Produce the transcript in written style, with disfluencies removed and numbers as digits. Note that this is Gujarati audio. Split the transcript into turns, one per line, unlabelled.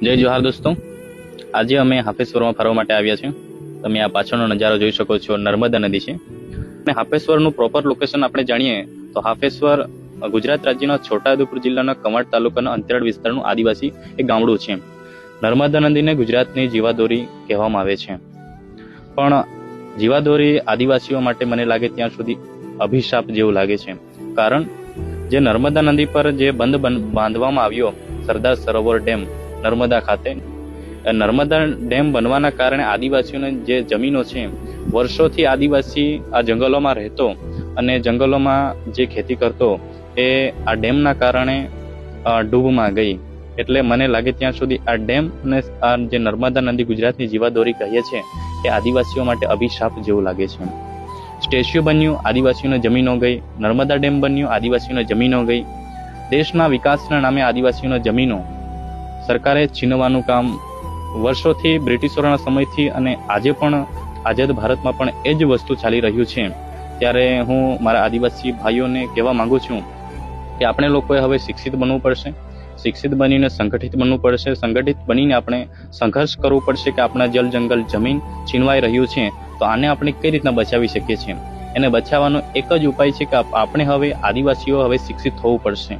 જય જોહાર દોસ્તો, આજે અમે હાફેશ્વરમાં ફરવા માટે આવ્યા છીએ. તમે આ પાછળનો નજારો જોઈ શકો છો, નર્મદા નદી છે. અને હાફેશ્વરનું પ્રોપર લોકેશન આપણે જાણીએ તો હાફેશ્વર ગુજરાત રાજ્યના છોટાઉદેપુર જિલ્લાના કવાંટ તાલુકાના અંતરિયાળ વિસ્તારનું આદિવાસી એક ગામડું છે. નર્મદા નદીને ગુજરાતની જીવાદોરી કહેવામાં આવે છે, પણ જીવાદોરી આદિવાસીઓ માટે મને લાગે ત્યાં સુધી અભિશાપ જેવું લાગે છે. કારણ જે નર્મદા નદી પર જે બંધ બાંધવામાં આવ્યો, સરદાર સરોવર ડેમ નર્મદા ખાતે, નર્મદા ડેમ બનવાના કારણે આદિવાસીઓને જે જમીનો છે, વર્ષોથી આદિવાસી આ જંગલોમાં રહેતો અને જંગલોમાં જે ખેતી કરતો, એ આ ડેમના કારણે ડૂબમાં ગઈ. એટલે મને લાગે ત્યાં સુધી આ ડેમ અને આ જે નર્મદા નદી ગુજરાતની જીવાદોરી કહીએ છીએ, એ આદિવાસીઓ માટે અભિશાપ જેવું લાગે છે. સ્ટેચ્યુ બન્યું, આદિવાસીઓને જમીનો ગઈ. નર્મદા ડેમ બન્યું, આદિવાસીઓને જમીનો ગઈ. દેશના વિકાસના નામે આદિવાસીઓના જમીનો સરકારે છીનવાનું કામ વર્ષોથી, બ્રિટિશરોના સમયથી અને આજે પણ આઝાદ ભારતમાં પણ એ જ વસ્તુ ચાલી રહ્યું છે. ત્યારે હું મારા આદિવાસી ભાઈઓને કહેવા માંગુ છું કે આપણે લોકોએ હવે શિક્ષિત બનવું પડશે. શિક્ષિત બનીને સંગઠિત બનવું પડશે. સંગઠિત બનીને આપણે સંઘર્ષ કરવું પડશે કે આપણા જલ જંગલ જમીન છીનવાઈ રહ્યું છે, તો આને આપણે કઈ રીતના બચાવી શકીએ છીએ. એને બચાવવાનો એક જ ઉપાય છે કે આપણે હવે આદિવાસીઓ હવે શિક્ષિત થવું પડશે.